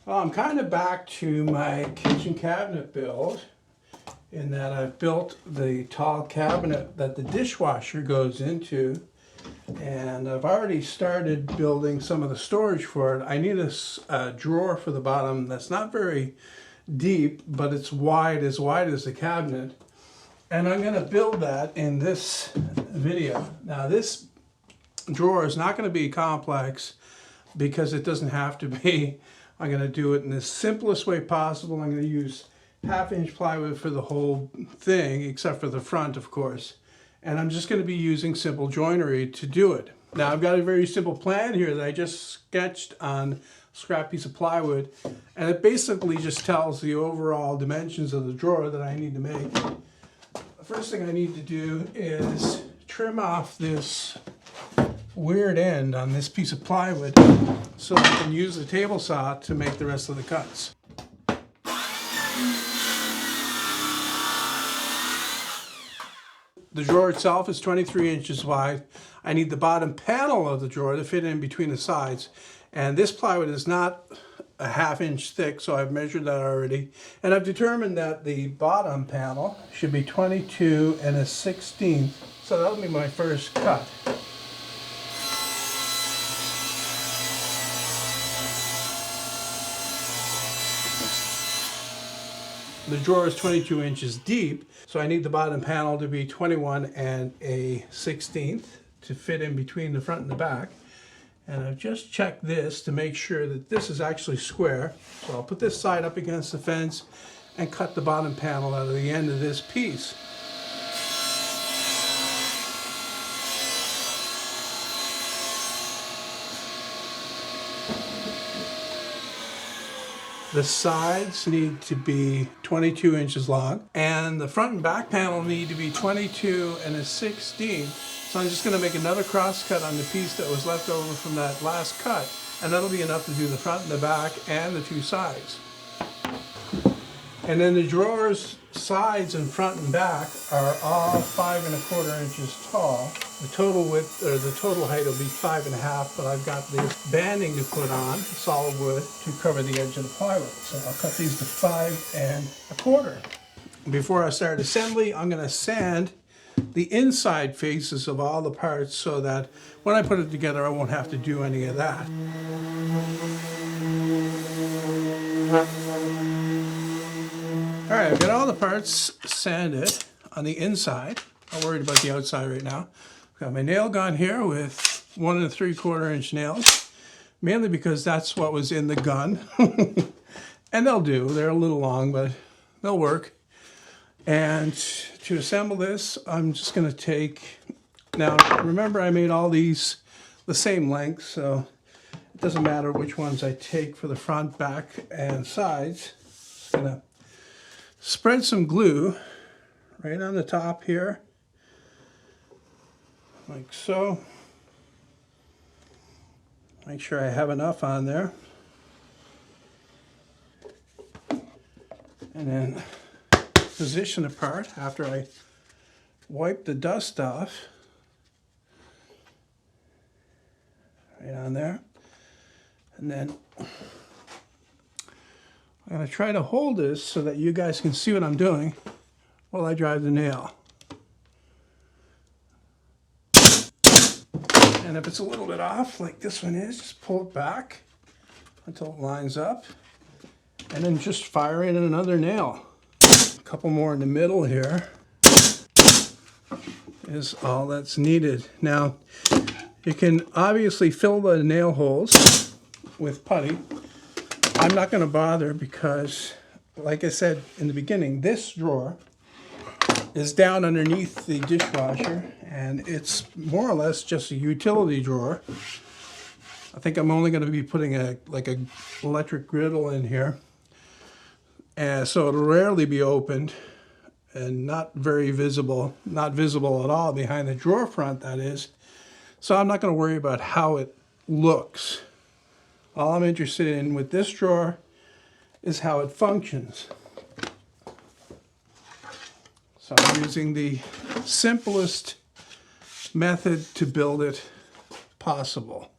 Well, I'm kind of back to my kitchen cabinet build in that I've built the tall cabinet that the dishwasher goes into, and I've already started building some of the storage for it. I need a drawer for the bottom that's not very deep, but it's as wide as the cabinet. And I'm going to build that in this video. Now this drawer is not going to be complex because it doesn't have to be. I'm going to do it in the simplest way possible. I'm going to use 1/2-inch plywood for the whole thing, except for the front, of course. And I'm just going to be using simple joinery to do it. Now I've got a very simple plan here that I just sketched on a scrap piece of plywood, and it basically just tells the overall dimensions of the drawer that I need to make. The first thing I need to do is trim off this weird end on this piece of plywood so I can use the table saw to make the rest of the cuts. The drawer itself is 23 inches wide. I need the bottom panel of the drawer to fit in between the sides. And this plywood is not a 1/2 inch thick, so I've measured that already. And I've determined that the bottom panel should be 22 1/16. So that'll be my first cut. The drawer is 22 inches deep, so I need the bottom panel to be 21 1/16 to fit in between the front and the back. And I've just checked this to make sure that this is actually square. So I'll put this side up against the fence and cut the bottom panel out of the end of this piece. The sides need to be 22 inches long, and the front and back panel need to be 22 1/16. So I'm just going to make another cross cut on the piece that was left over from that last cut, and that'll be enough to do the front and the back and the two sides. And then the drawer's sides and front and back are all 5 1/4 inches tall. The total width, or the total height, will be 5 1/2, but I've got this banding to put on, solid wood, to cover the edge of the plywood. So I'll cut these to 5 1/4. Before I start assembly, I'm going to sand the inside faces of all the parts so that when I put it together, I won't have to do any of that. All right, I've got all the parts sanded on the inside. I'm worried about the outside right now. I've got my nail gun here with 1 3/4 inch nails, mainly because that's what was in the gun. And they'll do. They're a little long, but they'll work. And to assemble this, I'm just going to take, now remember I made all these the same length, so it doesn't matter which ones I take for the front, back, and sides. Just going to spread some glue right on the top here, like so. Make sure I have enough on there. And then position the part after I wipe the dust off. Right on there. And then I'm going to try to hold this so that you guys can see what I'm doing while I drive the nail. And if it's a little bit off, like this one is, just pull it back until it lines up, and then just fire in another nail. A couple more in the middle here is all that's needed. Now, you can obviously fill the nail holes with putty. I'm not going to bother because, like I said in the beginning, this drawer is down underneath the dishwasher, and it's more or less just a utility drawer. I think I'm only going to be putting a electric griddle in here, and so it'll rarely be opened and not very visible, not visible at all behind the drawer front, that is. So I'm not going to worry about how it looks. All I'm interested in with this drawer is how it functions. So I'm using the simplest method to build it possible.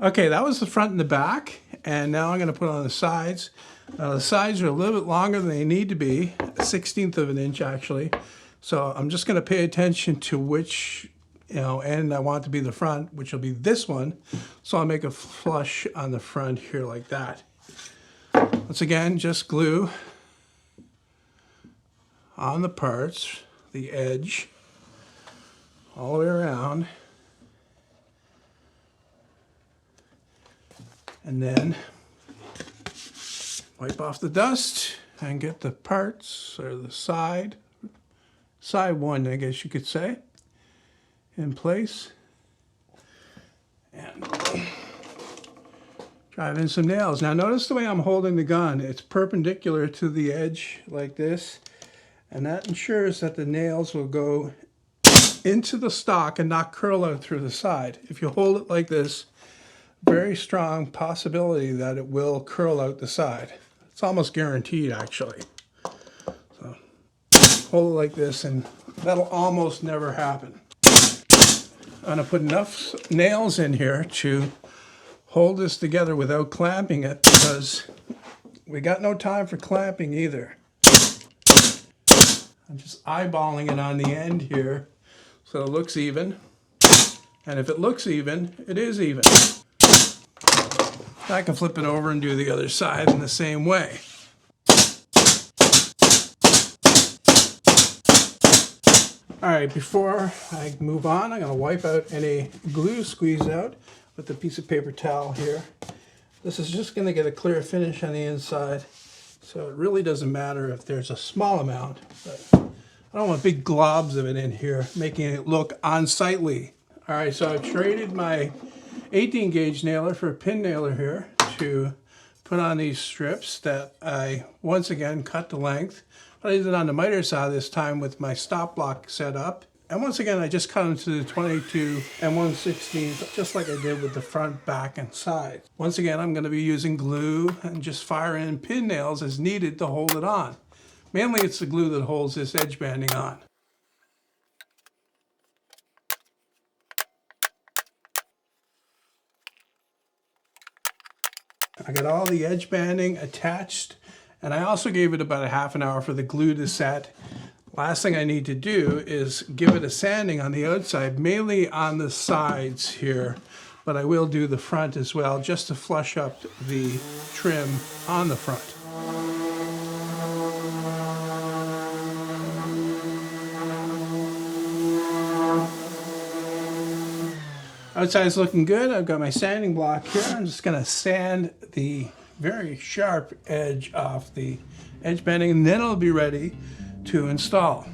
Okay, that was the front and the back, and now I'm going to put on the sides. The sides are a little bit longer than they need to be, 1/16 of an inch actually. So I'm just going to pay attention to which end I want to be the front, which will be this one. So I'll make a flush on the front here like that. Once again, just glue on the parts, the edge, all the way around. And then wipe off the dust and get the parts, or the side one, I guess you could say, in place. And drive in some nails. Now notice the way I'm holding the gun. It's perpendicular to the edge like this, and that ensures that the nails will go into the stock and not curl out through the side. If you hold it like this, very strong possibility that it will curl out the side. It's almost guaranteed actually. So hold it like this and that'll almost never happen. I'm going to put enough nails in here to hold this together without clamping it, because we got no time for clamping either. I'm just eyeballing it on the end here so it looks even. And if it looks even, it is even. I can flip it over and do the other side in the same way. All right, before I move on, I'm going to wipe out any glue squeezed out with a piece of paper towel here. This is just going to get a clear finish on the inside, so it really doesn't matter if there's a small amount, but I don't want big globs of it in here, making it look unsightly. All right, so I've traded my 18 gauge nailer for a pin nailer here to put on these strips that I once again cut to length. But I did it on the miter saw this time with my stop block set up. And once again, I just cut them to the 22 and 1/16, just like I did with the front, back, and side. Once again, I'm going to be using glue and just fire in pin nails as needed to hold it on. Mainly it's the glue that holds this edge banding on. I got all the edge banding attached, and I also gave it about a half an hour for the glue to set. Last thing I need to do is give it a sanding on the outside, mainly on the sides here, but I will do the front as well, just to flush up the trim on the front. Outside's looking good. I've got my sanding block here. I'm just going to sand the very sharp edge off the edge banding, and then it'll be ready to install.